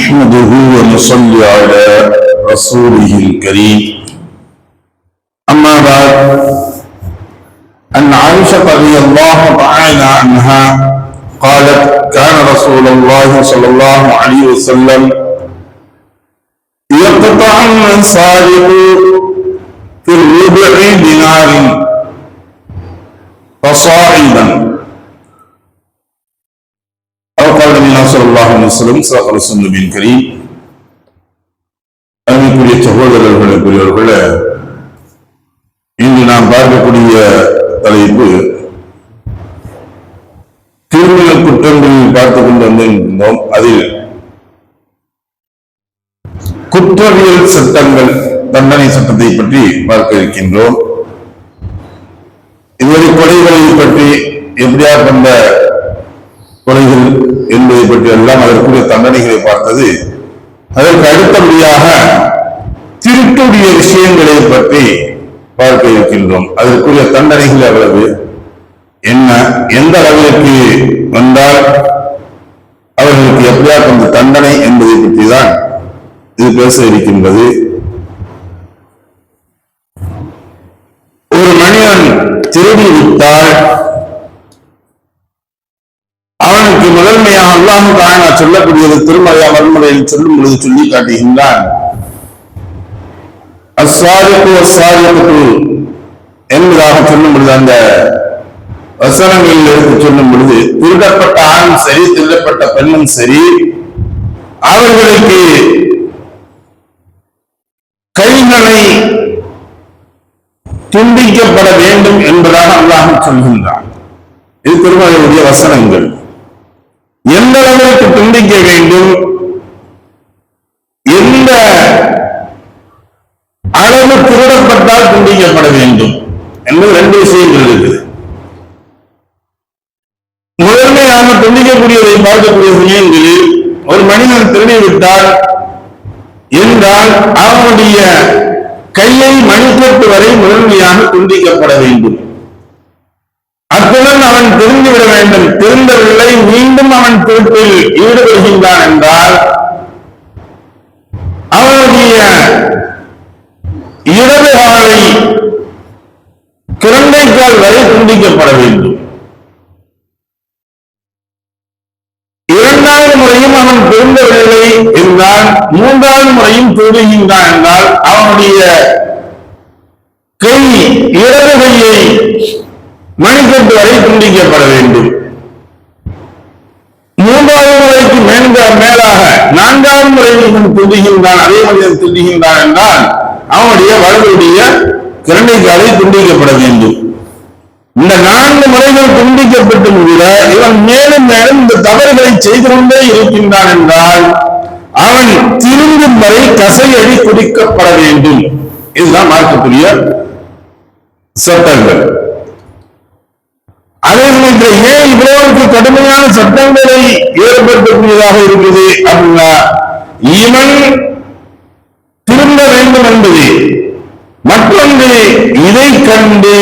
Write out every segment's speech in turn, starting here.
نحمده ونصلي على رسوله الكريم أما بعد عن عائشة رضي الله تعالى عنها قالت كان رسول الله صلى الله عليه وسلم يقطع السارق في الربع دينار فصاعدا أو قال النبي صلى الله عليه وسلم صدق رسول النبي الكريم. அன்பிற்குரிய சகோதரர்களே, இன்று நாம் பார்க்கக்கூடிய தலைப்பு கிரிமினல் குற்றங்களில் பார்த்துக் கொண்டு வந்திருந்தோம். அதில் குற்றவியல் சட்டங்கள், தண்டனை சட்டத்தை பற்றி பார்க்க இருக்கின்றோம். இதுவரை கொலைகளை பற்றி, எப்படியா கொண்ட கொலைகள் என்பதை பற்றி எல்லாம் அதற்குரிய தண்டனைகளை பார்த்தது. அதற்கு அடுத்தபடியாக திருட்டுடைய விஷயங்களை பற்றி பார்க்க இருக்கின்றோம். அதற்குரிய தண்டனைகள் எவ்வளவு, என்ன, எந்த அளவிற்கு வந்தால் அவர்களுக்கு எப்படியா கொண்ட தண்டனை என்பதை பற்றி தான் இது பேச இருக்கின்றது. ஒரு மனிதன் திருடி விட்டால் அவனுக்கு முதன்மையாக அல்லாஹ் தஆலா சொல்லக்கூடியது திருமறையா மறுமுறையில் சொல்லும் பொழுது சொல்லி காட்டுகின்றான். அஸ்ஸாரிகு வஸ்ஸாரிகத்து என்பதாக சொல்லும் பொழுது, அந்த வசனங்களில் எடுத்து சொல்லும் பொழுது, திருடப்பட்ட ஆணும் சரி திருடப்பட்ட பெண்ணும் சரி அவர்களுக்கு கைகளை துண்டிக்கப்பட வேண்டும் என்பதாக அல்லாஹ் சொல்கின்றான். இது திருமறையுடைய வசனங்கள். எந்த அளவிற்கு துண்டிக்க வேண்டும், எந்த அளவு திருடப்பட்டால் துண்டிக்கப்பட வேண்டும் என்பது ரெண்டு விஷயங்கள் இருக்குது. முதன்மையாக துண்டிக்கக்கூடியதை பார்க்கக்கூடிய விஷயங்களில் ஒரு மனிதன் திருடிவிட்டால் என்றால் அவனுடைய கையை மணிக்கட்டு வரை முதன்மையாக துண்டிக்கப்பட வேண்டும். அத்துடன் அவன் திருந்திவிட வேண்டும். திருந்தவில்லை, மீண்டும் அவன் திருட்டில் ஈடுபடுகின்றான் என்றால் அவனுடைய இடது காலை கிரண்டைக்கால் வரை துண்டிக்கப்பட வேண்டும். இரண்டாவது முறையும் அவன் திருந்தவில்லை என்றால், மூன்றாவது முறையும் திருடுகின்றான் என்றால் அவனுடைய கை, இடது கையை மணிக்கட்டு வரை துண்டிக்கப்பட வேண்டும். மூன்றாவது முறைக்கு மேலாக நான்காவது முறையில் துண்டிகின்றான், அதே மனிதன் துண்டிகின்றான் என்றால் அவனுடைய வலதுடைய கிரண்டைக்காலை துண்டிக்கப்பட வேண்டும். இந்த 4 முறைகள் துண்டிக்கப்பட்டும் கூட இவன் மேலும் மேலும் இந்த தவறுகளை செய்து கொண்டே இருக்கின்றான் என்றால் அவன் திரும்பும் வரை கசையடி குடிக்கப்பட வேண்டும். இதுதான் மார்க்கக்கூடிய சட்டங்கள். அதே சமயத்தில் ஏன் இவ்வளவுக்கு கடுமையான சட்டங்களை ஏற்படுத்தக்கூடியதாக இருக்குது அப்படின்னா, இவன் திரும்ப வேண்டும் என்பது, மற்றொன்று இதை கண்டு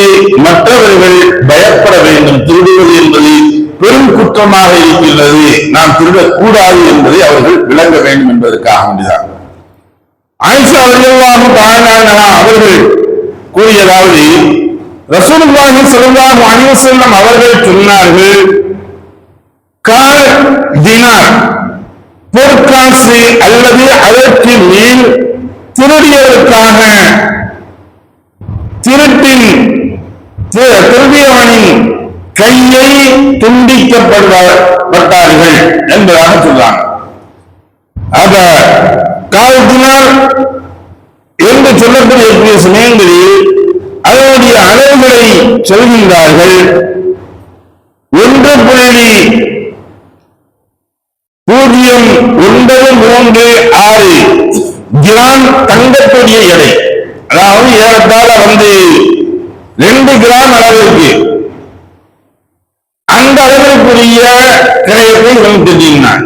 மற்றவர்கள் பயப்பட வேண்டும். திருடுவது என்பது பெரும் குற்றமாக இருக்கின்றது, நாம் திருடக்கூடாது என்பதை அவர்கள் விளங்க வேண்டும் என்பதற்காக வேண்டிதான். ஆயிஷா ரலியல்லாஹு தஆலா அன்ஹா அவர்கள் கூறியதாவது, ரசூலுல்லாஹி ஸல்லல்லாஹு அலைஹி வஸல்லம் அவர்கள் சொன்னார்கள், கால் தினார், பொற்காசு அல்லது அதற்கு மேல் திருடியதற்காக திருடியவனின் கையை துண்டிக்கப்பட்டார்கள் என்பதாக சொல்றாங்க. அப்ப கால் தினார் என்று சொல்லக்கூடிய சமயங்களில் அதனுடைய அளவுகளை சொல்கின்றார்கள். 1.093 கிராம் தங்கக்கூடிய எடை, அதாவது ஏறத்தாழ 2 கிராம் அளவிற்கு, அந்த அளவிற்குரிய கிரயத்தை இவன் தெரிஞ்சினான்.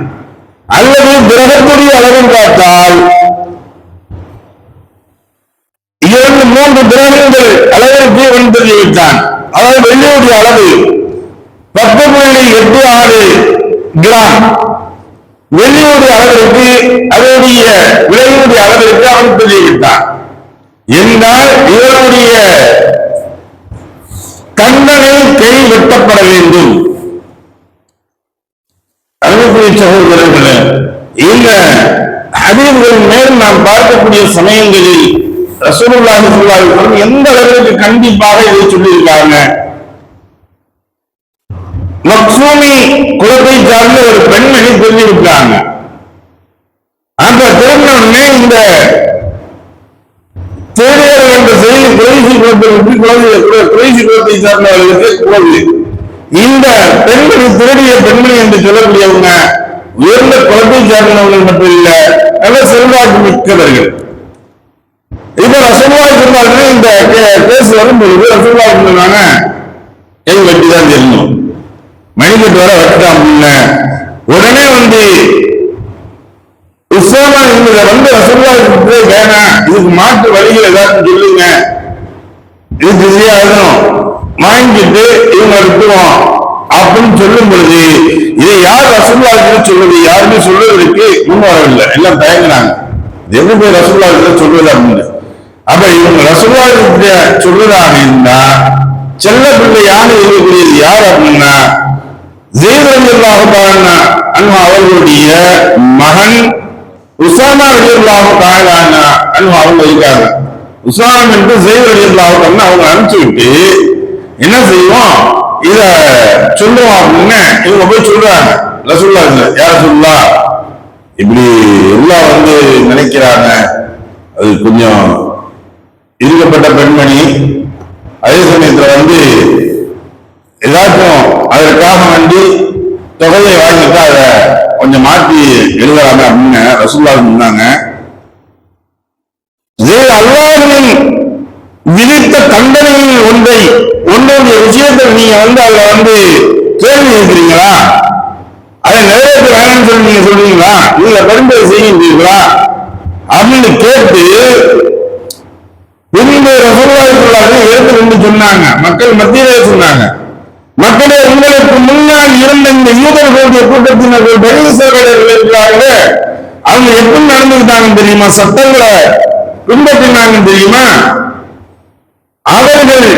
அல்லது கிரகக்கூடிய அளவில் பார்த்தால் 2-3 கிரகங்கள் அளவிற்கு இவன் தெரிவித்தான். அதாவது வெள்ளியுடைய அளவு 10.86 கிராம் வெள்ளியுடைய அளவிற்கு அதனுடைய விலையுடைய அளவிற்கு அவன் சொல்லிவிட்டான் என்றால் இவருடைய தண்டனை கை வெட்டப்பட வேண்டும். அருமைக்குரிய சகோதரர்களே, இந்த ஹதீஸ்களின் மேல் நாம் பார்க்கக்கூடிய சமயங்களில் ரசூலுல்லாஹி ஸல்லல்லாஹு அலைஹி வஸல்லம் எந்த அளவிற்கு கண்டிப்பாக இதை சொல்லியிருக்காங்க. மக்சூமி குலத்தை சார்ந்த ஒரு பெண்மணி தெரிஞ்சிருக்காங்க. அந்த திருமணமே இந்த தேவையான என்ற செய்தி குறைசி குலத்தை சார்ந்தவர்களுக்கு குழந்தை. இந்த பெண்மணி திருடிய பெண்மணி என்று சொல்லக்கூடியவங்க உயர்ந்த குலத்தை சார்ந்தவர்கள் மட்டும் இல்ல, நல்ல செல்வாக்கு மிக்கவர்கள். இப்ப ரசூலுல்லாஹி சொன்னார்கள், இந்த கேஸ் வரும்பொழுது ரசூலுல்லாஹி சொன்னாங்க கை வெட்டிதான் தெரியும், மணிக்கட்டு வர வெட்டாம உடனே உஸ்ஸாமா என்பதை ரசூலுல்லாஹி வேணாம், இதுக்கு மாற்று வழிகள் ஏதாவது சொல்லுங்க, இது சரியாகணும், வாங்கிட்டு இவங்க விட்டுவோம் அப்படின்னு சொல்லும் பொழுது இதை யார் ரசூலுல்லாஹி சொல்லுவது, யாருமே சொல்வதற்கு முன் வரவில்லை, எல்லாம் தயங்கினாங்க. எது போய் ரசூலுல்லாஹி சொல்வது அப்படின்னு. அப்ப இவங்க ரசூலுல்லாஹி சொல்வதாக இருந்தா செல்ல பிள்ளையாக இருக்கக்கூடியது யார் அப்படின்னா ஸெய்த் ரலியல்லாஹு தஆலா அன்ஹு அவர்களுடைய மகன் உஸாமா ரலியல்லாஹு தஆலா அன்ஹு அவங்க இருக்காங்க. உஸாமா என்று ஸெய்த் ரலியல்லாஹு தஆலா அவங்க அனுப்பிச்சு விட்டு என்ன செய்வோம், இத சொல்லுவோம் அப்படின்னு இவங்க போய் சொல்றாங்க ரசூலுல்லாஹி, யார் சொல்லா இப்படி எல்லாம் நினைக்கிறாங்க, அது கொஞ்சம் இருக்கப்பட்ட பெண்மணி, அதே சமயத்துல ஏதாச்சும் அதற்காக தொகையை வாங்கிட்டு அதை கொஞ்சம் மாற்றி எழுதலாமே அப்படின்னு ரசூலுல்லாஹி சொன்னாங்க. அல்லாஹ்வின் விதித்த தண்டனையில் ஒன்றுடைய விஷயத்தில் நீங்க அதுல கேள்வி இருக்கிறீங்களா, அதை நிறைவேற்ற வேணும்னு சொல்லி நீங்க சொல்றீங்களா, நீங்க பரிந்துரை செய்கின்றீர்களா அப்படின்னு கேட்டு பின்பு ரசூலுல்லாஹி எடுத்து சொன்னாங்க. மக்கள் மத்தியிலே சொன்னாங்க, மக்களே உங்களுக்கு முன்னால் இருந்த இந்த யூதர்களுடைய கூட்டத்தினர்கள் பனி இஸ்ரவேலர்கள் இருக்கிறார்களே, அவங்க எப்படி நடந்துக்கிட்டாங்க தெரியுமா, சட்டங்களை பின்பற்றினாங்க தெரியுமா, அவர்கள்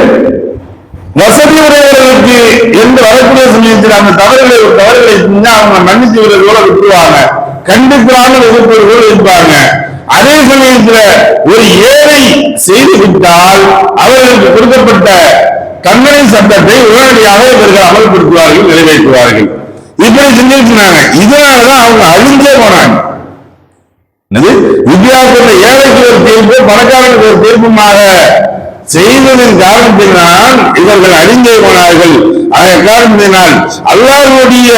வசதி உடையவர்களுக்கு என்று வரக்கூடிய சமயத்தில் அந்த தவறுகளை செஞ்சா அவங்க மன்னித்து விடுறதோட விட்டுருவாங்க, கண்டிப்பாமல் எதிர்ப்பவர்கள் இருப்பாங்க. அதே சமயத்தில் ஒரு ஏழை செய்து விட்டால் அவர்களுக்கு கொடுக்கப்பட்ட தண்டனை சட்டத்தை உடனடியாக இவர்கள் அமல்படுத்துவார்கள், நிறைவேற்றுவார்கள். இப்படி செஞ்சிருக்கிறாங்க. இதனாலதான் அவங்க அழிஞ்சே போனாங்க. வித்தியாசத்தை ஏழைக்கு ஒரு தீர்ப்பு பணக்காரனுக்கு ஒரு தீர்ப்புமாக செய்ததன் காரணத்தினால் இவர்கள் அழிந்தே போனார்கள். அதன் காரணத்தினால் அல்லாஹ்வுடைய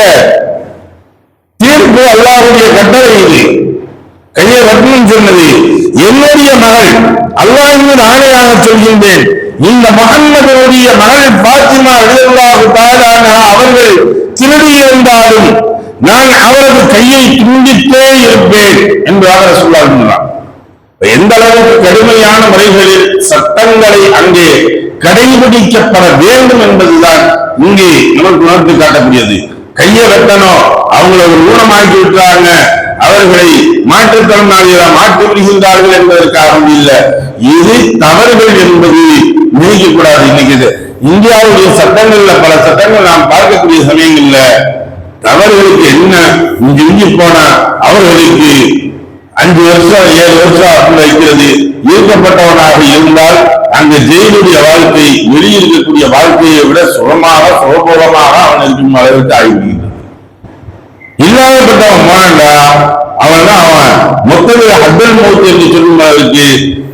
தீர்ப்பு, அல்லாஹ்வுடைய கட்டளை இது. கையை வட்டின்னு சொன்னது என்னுடைய மகள், அல்லாஹ்வின் ஆணையாக சொல்கின்றேன், இந்த முஹம்மதுடைய மகள் பாத்திமா ரலியல்லாஹு தஆலா அவர்கள் திருடி இருந்தாலும் நான் அவரது கையை துண்டித்தே இருப்பேன் என்பதாக ரசூலுல்லாஹி சொன்னார். எந்த அளவுக்கு கடுமையான முறைகளில் சட்டங்களை அங்கே கடைபிடிக்கப்பட வேண்டும் என்பதுதான் இங்கே நமக்கு உணர்ந்து காட்டக்கூடியது. கையை வெட்டணும், அவங்களை ஒரு ஊனமாக்கி விட்டாங்க, அவர்களை மாற்றுத்திறனாளிகளாக மாற்றி விடுகின்றார்கள் என்பதற்காக இல்லை, இது தவறுகள் என்பது நினைக்கக்கூடாது. இன்னைக்கு இந்தியாவுடைய சட்டங்கள்ல பல சட்டங்கள் நாம் பார்க்கக்கூடிய சமயங்கள்ல தவறுகளுக்கு என்ன இஞ்சி போனா அவர்களுக்கு 5 வருஷம் 7 வருஷம் அப்படி வைக்கிறது. ஈர்க்கப்பட்டவனாக இருந்தால் அந்த ஜெயிலுடைய வாழ்க்கை வெளியிருக்கக்கூடிய வாழ்க்கையை விட சுகபோகமாக அவன் இருக்கும் அளவிற்கு ஆகிவிடுகிறது. இல்லாதப்பட்டவன் போனாண்டா அவன் மொத்தத்தில் ஹத்தல் மௌத் என்று சொல்லும் அளவுக்கு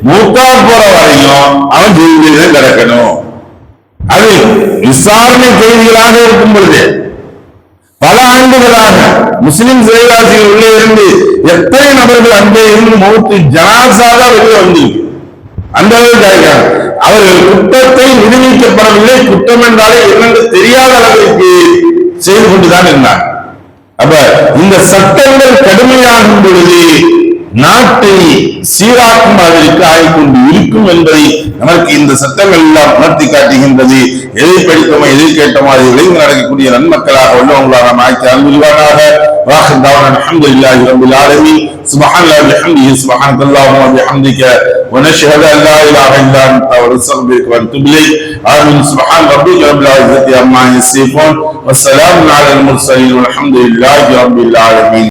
மூத்தா போற வரையும் அவன் ஜெயிலே கிடக்கணும். அது விசாரணை கைதிகளாக இருக்கும் பொழுது பல ஆண்டுகளாக முஸ்லிம் சிறைவாசிகள் உள்ளே இருந்து எத்தனை நபர்கள் அங்கே இருந்து மௌத்து ஜனாசாக வெளியே வந்து அந்த அளவுக்கு அவர்கள் குற்றத்தை நிரூபிக்கப்படவில்லை, குற்றம் என்றாலே என்னென்று தெரியாத அளவிற்கு செய்து கொண்டுதான் இருந்தார். அப்ப இந்த சட்டங்கள் கடுமையாகும் பொழுது நாட்டை சீராக்கும் அளவிற்கு ஆகிக்கொண்டு இருக்கும் என்பதை நமக்கு இந்த சட்டங்கள் எல்லாம் உணர்த்தி காட்டுகின்றது. எதை படித்தோமோ எதை கேட்டோமோ அதை விளைந்து நடக்கக்கூடிய நன்மக்களாக உள்ளவங்களாக நாம் ஆக்கி அருள்வானாக. வாஹிர் தஅவானா அல்ஹம்துலில்லாஹி ரப்பில் ஆலமீன். சுப்ஹானல்லாஹி வபிஹம்திஹி சுப்ஹானக்கல்லாஹும்ம வபிஹம்திக ونشهد ان لا اله الا انت ونستغفرك ونتوب اليك. امين. سبحان ربك رب العزه عما يصفون والسلام على المرسلين والحمد لله رب العالمين.